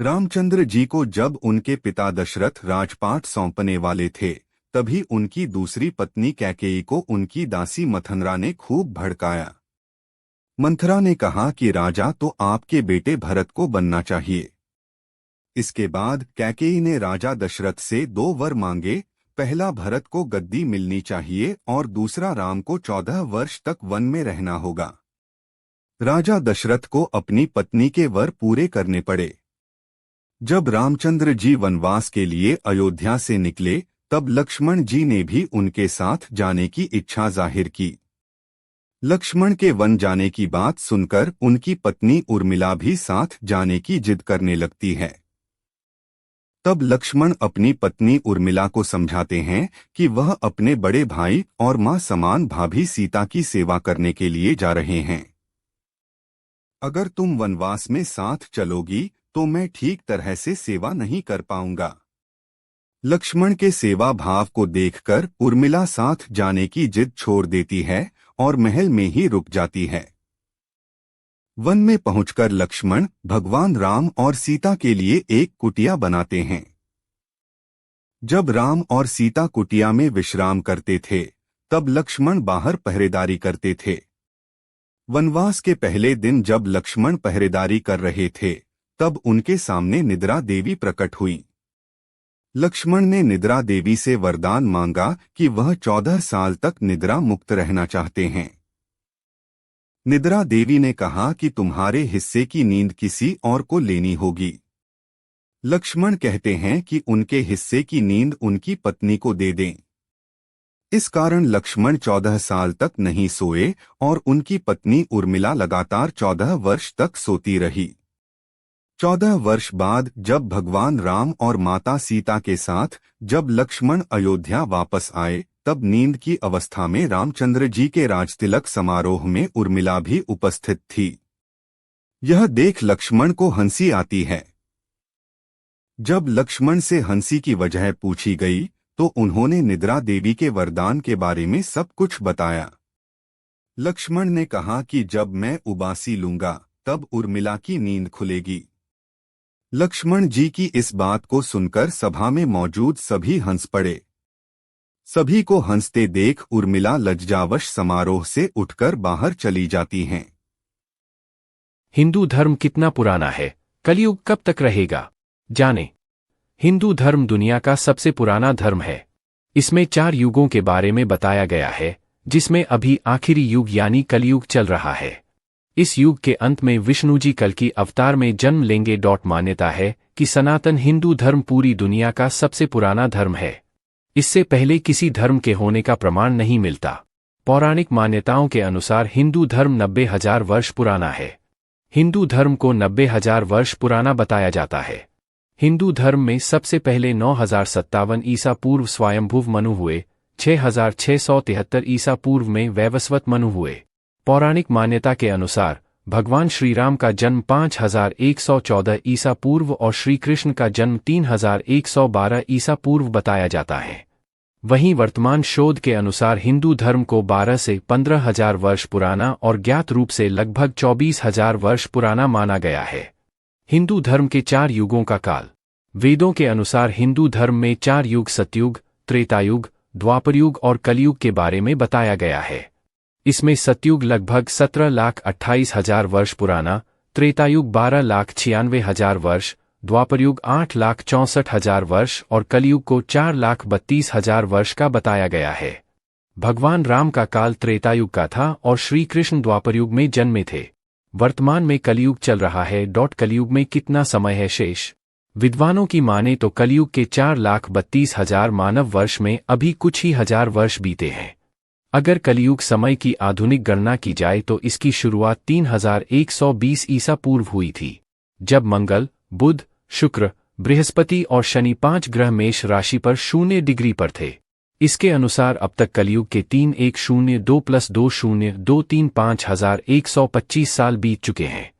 रामचंद्र जी को जब उनके पिता दशरथ राजपाट सौंपने वाले थे, तभी उनकी दूसरी पत्नी कैकेयी को उनकी दासी मंथरा ने खूब भड़काया। मंथरा ने कहा कि राजा तो आपके बेटे भरत को बनना चाहिए। इसके बाद कैकेयी ने राजा दशरथ से 2 वर मांगे। पहला, भरत को गद्दी मिलनी चाहिए और दूसरा, राम को 14 वर्ष तक वन में रहना होगा। राजा दशरथ को अपनी पत्नी के वर पूरे करने पड़े। जब रामचंद्र जी वनवास के लिए अयोध्या से निकले, तब लक्ष्मण जी ने भी उनके साथ जाने की इच्छा जाहिर की। लक्ष्मण के वन जाने की बात सुनकर उनकी पत्नी उर्मिला भी साथ जाने की जिद करने लगती है। तब लक्ष्मण अपनी पत्नी उर्मिला को समझाते हैं कि वह अपने बड़े भाई और मां समान भाभी सीता की सेवा करने के लिए जा रहे हैं। अगर तुम वनवास में साथ चलोगी तो मैं ठीक तरह से सेवा नहीं कर पाऊंगा। लक्ष्मण के सेवा भाव को देखकर उर्मिला साथ जाने की जिद छोड़ देती है और महल में ही रुक जाती है। वन में पहुंचकर लक्ष्मण भगवान राम और सीता के लिए एक कुटिया बनाते हैं। जब राम और सीता कुटिया में विश्राम करते थे, तब लक्ष्मण बाहर पहरेदारी करते थे। वनवास के पहले दिन जब लक्ष्मण पहरेदारी कर रहे थे, तब उनके सामने निद्रा देवी प्रकट हुई। लक्ष्मण ने निद्रा देवी से वरदान मांगा कि वह 14 साल तक निद्रा मुक्त रहना चाहते हैं। निद्रा देवी ने कहा कि तुम्हारे हिस्से की नींद किसी और को लेनी होगी। लक्ष्मण कहते हैं कि उनके हिस्से की नींद उनकी पत्नी को दे दें। इस कारण लक्ष्मण 14 साल तक नहीं सोए और उनकी पत्नी उर्मिला लगातार 14 वर्ष तक सोती रही। 14 वर्ष बाद जब भगवान राम और माता सीता के साथ जब लक्ष्मण अयोध्या वापस आए, तब नींद की अवस्था में रामचंद्र जी के राजतिलक समारोह में उर्मिला भी उपस्थित थी। यह देख लक्ष्मण को हंसी आती है। जब लक्ष्मण से हंसी की वजह पूछी गई, तो उन्होंने निद्रा देवी के वरदान के बारे में सब कुछ बताया। लक्ष्मण ने कहा कि जब मैं उबासी लूंगा, तब उर्मिला की नींद खुलेगी। लक्ष्मण जी की इस बात को सुनकर सभा में मौजूद सभी हंस पड़े। सभी को हंसते देख उर्मिला लज्जावश समारोह से उठकर बाहर चली जाती हैं। हिंदू धर्म कितना पुराना है, कलयुग कब तक रहेगा, जाने। हिंदू धर्म दुनिया का सबसे पुराना धर्म है। इसमें 4 युगों के बारे में बताया गया है, जिसमें अभी आखिरी युग यानी कलयुग चल रहा है। इस युग के अंत में विष्णु जी कल की अवतार में जन्म लेंगे। मान्यता है कि सनातन हिंदू धर्म पूरी दुनिया का सबसे पुराना धर्म है। इससे पहले किसी धर्म के होने का प्रमाण नहीं मिलता। पौराणिक मान्यताओं के अनुसार हिंदू धर्म 90,000 वर्ष पुराना है। हिंदू धर्म को 90,000 वर्ष पुराना बताया जाता है। हिंदू धर्म में सबसे पहले 9057 ईसा पूर्व स्वयंभुव मनु हुए, 6673 ईसा पूर्व में वैवस्वत मनु हुए। पौराणिक मान्यता के अनुसार भगवान श्री राम का जन्म 5114 ईसा पूर्व और श्री कृष्ण का जन्म 3112 ईसा पूर्व बताया जाता है। वहीं वर्तमान शोध के अनुसार हिंदू धर्म को 12 से 15,000 वर्ष पुराना और ज्ञात रूप से लगभग 24,000 वर्ष पुराना माना गया है। हिंदू धर्म के 4 युगों का काल। वेदों के अनुसार हिंदू धर्म में 4 युग सतयुग, त्रेतायुग, द्वापरयुग और कलयुग के बारे में बताया गया है। इसमें सतयुग लगभग 17,28,000 वर्ष पुराना, त्रेतायुग 12,96,000 वर्ष, द्वापरयुग 8,64,000 वर्ष और कलयुग को 4,32,000 वर्ष का बताया गया है। भगवान राम का काल त्रेतायुग का था और श्री कृष्ण द्वापरयुग में जन्मे थे। वर्तमान में कलयुग चल रहा है। कलयुग में कितना समय है शेष? विद्वानों की माने तो कलयुग के 4,32,000 मानव वर्ष में अभी कुछ ही हजार वर्ष बीते हैं। अगर कलयुग समय की आधुनिक गणना की जाए तो इसकी शुरुआत 3120 ईसा पूर्व हुई थी, जब मंगल, बुध, शुक्र, बृहस्पति और शनि 5 ग्रह मेष राशि पर 0 डिग्री पर थे। इसके अनुसार अब तक कलयुग के 3102+20235,125 साल बीत चुके हैं।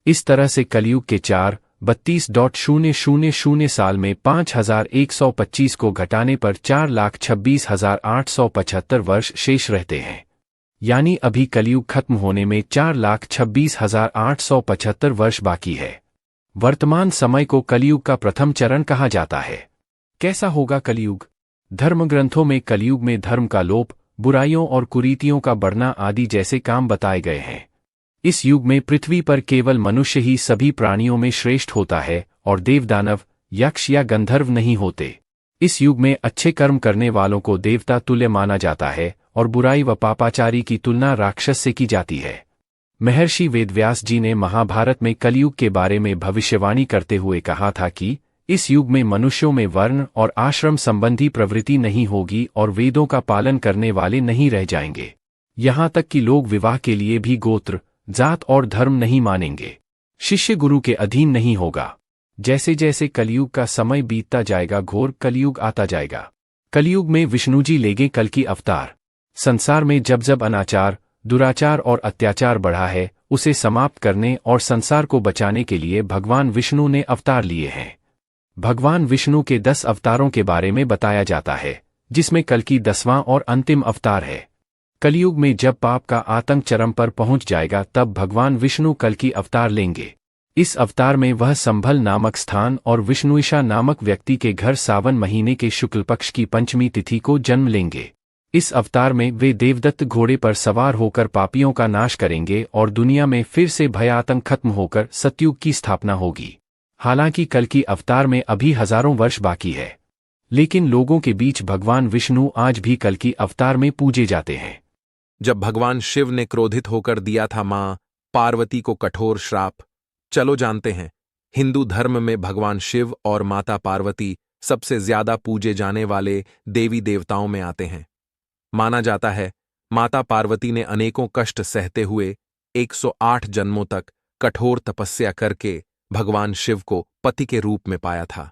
इस तरह से कलयुग के 4,32,000 साल में 5,125 को घटाने पर 4,26,875 वर्ष शेष रहते हैं। यानी अभी कलयुग खत्म होने में 4,26,875 वर्ष बाकी है। वर्तमान समय को कलयुग का प्रथम चरण कहा जाता है। कैसा होगा कलयुग? धर्म ग्रंथों में कलयुग में धर्म का लोप, बुराइयों और कुरीतियों का बढ़ना आदि जैसे काम बताए गए हैं। इस युग में पृथ्वी पर केवल मनुष्य ही सभी प्राणियों में श्रेष्ठ होता है और देवदानव, यक्ष या गंधर्व नहीं होते। इस युग में अच्छे कर्म करने वालों को देवता तुल्य माना जाता है और बुराई व पापाचारी की तुलना राक्षस से की जाती है। महर्षि वेदव्यास जी ने महाभारत में कलयुग के बारे में भविष्यवाणी करते हुए कहा था कि इस युग में मनुष्यों में वर्ण और आश्रम संबंधी प्रवृत्ति नहीं होगी और वेदों का पालन करने वाले नहीं रह जाएंगे। यहाँ तक कि लोग विवाह के लिए भी गोत्र, जात और धर्म नहीं मानेंगे। शिष्य गुरु के अधीन नहीं होगा। जैसे जैसे कलयुग का समय बीतता जाएगा, घोर कलयुग आता जाएगा। कलयुग में विष्णुजी लेंगे कल की अवतार। संसार में जब जब अनाचार, दुराचार और अत्याचार बढ़ा है, उसे समाप्त करने और संसार को बचाने के लिए भगवान विष्णु ने अवतार लिए हैं। भगवान विष्णु के 10 अवतारों के बारे में बताया जाता है, जिसमें कल की 10वां और अंतिम अवतार है। कलयुग में जब पाप का आतंक चरम पर पहुंच जाएगा, तब भगवान विष्णु कल की अवतार लेंगे। इस अवतार में वह संभल नामक स्थान और विष्णुईशा नामक व्यक्ति के घर सावन महीने के शुक्ल पक्ष की पंचमी तिथि को जन्म लेंगे। इस अवतार में वे देवदत्त घोड़े पर सवार होकर पापियों का नाश करेंगे और दुनिया में फिर से भयातंक खत्म होकर सतयुग की स्थापना होगी। हालांकि कल की अवतार में अभी हजारों वर्ष बाकी है, लेकिन लोगों के बीच भगवान विष्णु आज भी कल की अवतार में पूजे जाते हैं। जब भगवान शिव ने क्रोधित होकर दिया था मां पार्वती को कठोर श्राप, चलो जानते हैं। हिंदू धर्म में भगवान शिव और माता पार्वती सबसे ज्यादा पूजे जाने वाले देवी देवताओं में आते हैं। माना जाता है माता पार्वती ने अनेकों कष्ट सहते हुए 108 जन्मों तक कठोर तपस्या करके भगवान शिव को पति के रूप में पाया था।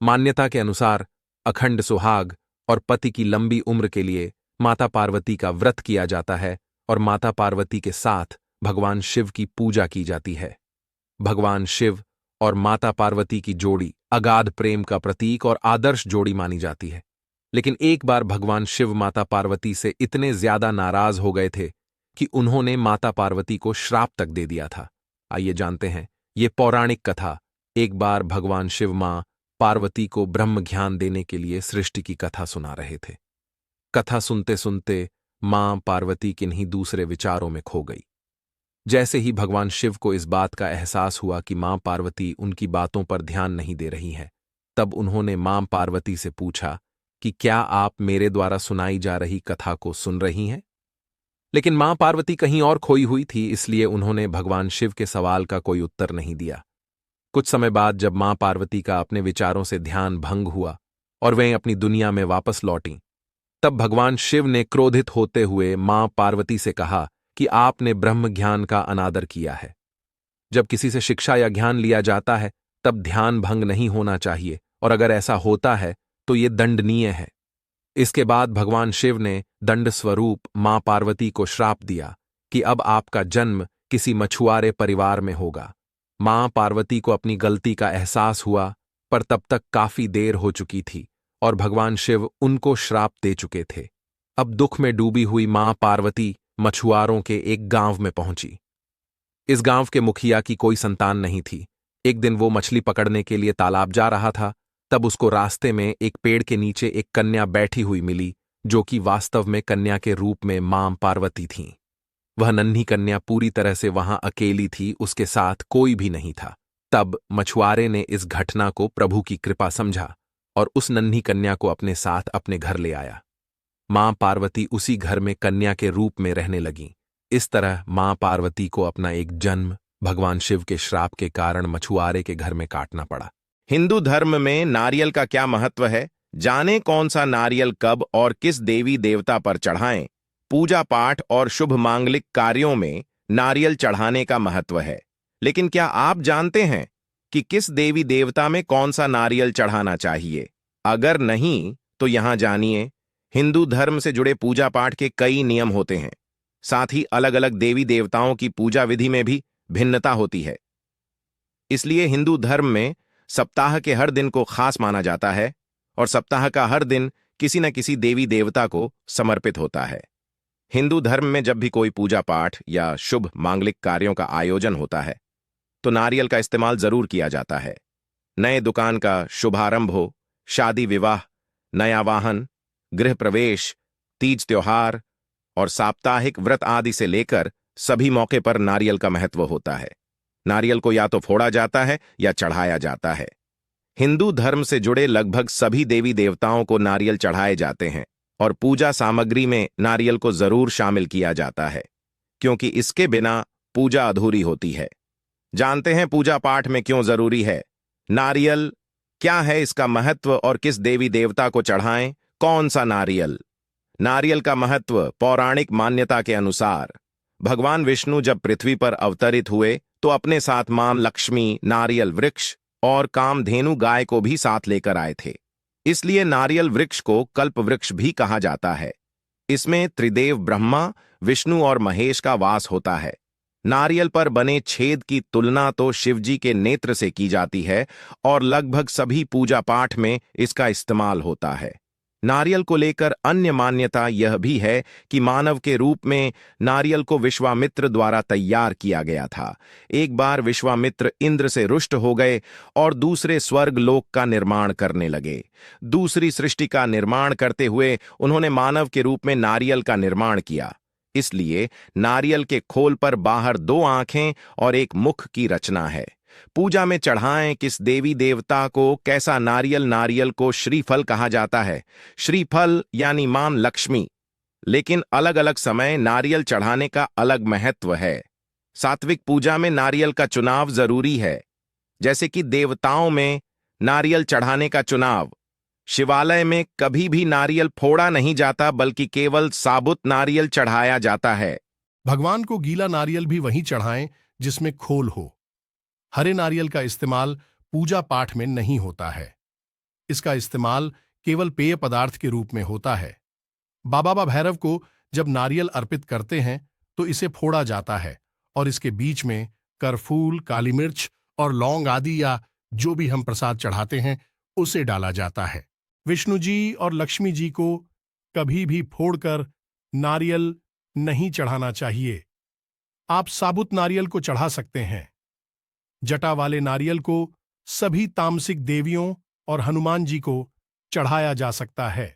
मान्यता के अनुसार अखंड सुहाग और पति की लंबी उम्र के लिए माता पार्वती का व्रत किया जाता है और माता पार्वती के साथ भगवान शिव की पूजा की जाती है। भगवान शिव और माता पार्वती की जोड़ी अगाध प्रेम का प्रतीक और आदर्श जोड़ी मानी जाती है। लेकिन एक बार भगवान शिव माता पार्वती से इतने ज्यादा नाराज हो गए थे कि उन्होंने माता पार्वती को श्राप तक दे दिया था। आइए जानते हैं ये पौराणिक कथा। एक बार भगवान शिव मां पार्वती को ब्रह्म ज्ञान देने के लिए सृष्टि की कथा सुना रहे थे। कथा सुनते सुनते मां पार्वती किन्हीं दूसरे विचारों में खो गई। जैसे ही भगवान शिव को इस बात का एहसास हुआ कि मां पार्वती उनकी बातों पर ध्यान नहीं दे रही है, तब उन्होंने मां पार्वती से पूछा कि क्या आप मेरे द्वारा सुनाई जा रही कथा को सुन रही हैं? लेकिन मां पार्वती कहीं और खोई हुई थी, इसलिए उन्होंने भगवान शिव के सवाल का कोई उत्तर नहीं दिया। कुछ समय बाद जब मां पार्वती का अपने विचारों से ध्यान भंग हुआ और वे अपनी दुनिया में वापस लौटीं, तब भगवान शिव ने क्रोधित होते हुए मां पार्वती से कहा कि आपने ब्रह्म ज्ञान का अनादर किया है। जब किसी से शिक्षा या ज्ञान लिया जाता है तब ध्यान भंग नहीं होना चाहिए, और अगर ऐसा होता है तो ये दंडनीय है। इसके बाद भगवान शिव ने दंड स्वरूप मां पार्वती को श्राप दिया कि अब आपका जन्म किसी मछुआरे परिवार में होगा। मां पार्वती को अपनी गलती का एहसास हुआ, पर तब तक काफी देर हो चुकी थी और भगवान शिव उनको श्राप दे चुके थे। अब दुख में डूबी हुई मां पार्वती मछुआरों के एक गांव में पहुंची। इस गांव के मुखिया की कोई संतान नहीं थी। एक दिन वो मछली पकड़ने के लिए तालाब जा रहा था, तब उसको रास्ते में एक पेड़ के नीचे एक कन्या बैठी हुई मिली, जो कि वास्तव में कन्या के रूप में मां पार्वती थीं। वह नन्ही कन्या पूरी तरह से वहां अकेली थी, उसके साथ कोई भी नहीं था। तब मछुआरे ने इस घटना को प्रभु की कृपा समझा और उस नन्ही कन्या को अपने साथ अपने घर ले आया। मां पार्वती उसी घर में कन्या के रूप में रहने लगीं। इस तरह मां पार्वती को अपना एक जन्म भगवान शिव के श्राप के कारण मछुआरे के घर में काटना पड़ा। हिंदू धर्म में नारियल का क्या महत्व है? जाने कौन सा नारियल कब और किस देवी देवता पर चढ़ाएं। पूजा पाठ और शुभ मांगलिक कार्यों में नारियल चढ़ाने का महत्व है, लेकिन क्या आप जानते हैं कि किस देवी देवता में कौन सा नारियल चढ़ाना चाहिए? अगर नहीं तो यहां जानिए। हिंदू धर्म से जुड़े पूजा पाठ के कई नियम होते हैं। साथ ही अलग अलग देवी देवताओं की पूजा विधि में भी भिन्नता होती है। इसलिए हिंदू धर्म में सप्ताह के हर दिन को खास माना जाता है और सप्ताह का हर दिन किसी न किसी देवी देवता को समर्पित होता है। हिंदू धर्म में जब भी कोई पूजा पाठ या शुभ मांगलिक कार्यों का आयोजन होता है, तो नारियल का इस्तेमाल जरूर किया जाता है। नए दुकान का शुभारंभ हो, शादी विवाह, नया वाहन, गृह प्रवेश, तीज त्योहार और साप्ताहिक व्रत आदि से लेकर सभी मौके पर नारियल का महत्व होता है। नारियल को या तो फोड़ा जाता है या चढ़ाया जाता है। हिंदू धर्म से जुड़े लगभग सभी देवी देवताओं को नारियल चढ़ाए जाते हैं और पूजा सामग्री में नारियल को जरूर शामिल किया जाता है, क्योंकि इसके बिना पूजा अधूरी होती है। जानते हैं पूजा पाठ में क्यों जरूरी है? नारियल क्या है, इसका महत्व और किस देवी देवता को चढ़ाएं? कौन सा नारियल? नारियल का महत्व पौराणिक मान्यता के अनुसार भगवान विष्णु जब पृथ्वी पर अवतरित हुए तो अपने साथ मां लक्ष्मी, नारियल वृक्ष और कामधेनु गाय को भी साथ लेकर आए थे। इसलिए नारियल वृक्ष को कल्प वृक्ष भी कहा जाता है। इसमें त्रिदेव ब्रह्मा, विष्णु और महेश का वास होता है। नारियल पर बने छेद की तुलना तो शिवजी के नेत्र से की जाती है और लगभग सभी पूजा पाठ में इसका इस्तेमाल होता है। नारियल को लेकर अन्य मान्यता यह भी है कि मानव के रूप में नारियल को विश्वामित्र द्वारा तैयार किया गया था। एक बार विश्वामित्र इंद्र से रुष्ट हो गए और दूसरे स्वर्ग लोक का निर्माण करने लगे। दूसरी सृष्टि का निर्माण करते हुए उन्होंने मानव के रूप में नारियल का निर्माण किया। इसलिए नारियल के खोल पर बाहर 2 आंखें और एक मुख की रचना है। पूजा में चढ़ाएं किस देवी देवता को कैसा नारियल? नारियल को श्रीफल कहा जाता है। श्रीफल यानी मां लक्ष्मी। लेकिन अलग अलग समय नारियल चढ़ाने का अलग महत्व है। सात्विक पूजा में नारियल का चुनाव जरूरी है, जैसे कि देवताओं में नारियल चढ़ाने का चुनाव। शिवालय में कभी भी नारियल फोड़ा नहीं जाता, बल्कि केवल साबुत नारियल चढ़ाया जाता है। भगवान को गीला नारियल भी वहीं चढ़ाएं जिसमें खोल हो। हरे नारियल का इस्तेमाल पूजा पाठ में नहीं होता है। इसका इस्तेमाल केवल पेय पदार्थ के रूप में होता है। बाबा भैरव को जब नारियल अर्पित करते हैं तो इसे फोड़ा जाता है और इसके बीच में करफूल, काली मिर्च और लौंग आदि या जो भी हम प्रसाद चढ़ाते हैं उसे डाला जाता है। विष्णु जी और लक्ष्मी जी को कभी भी फोड़कर नारियल नहीं चढ़ाना चाहिए। आप साबुत नारियल को चढ़ा सकते हैं। जटा वाले नारियल को सभी तामसिक देवियों और हनुमान जी को चढ़ाया जा सकता है।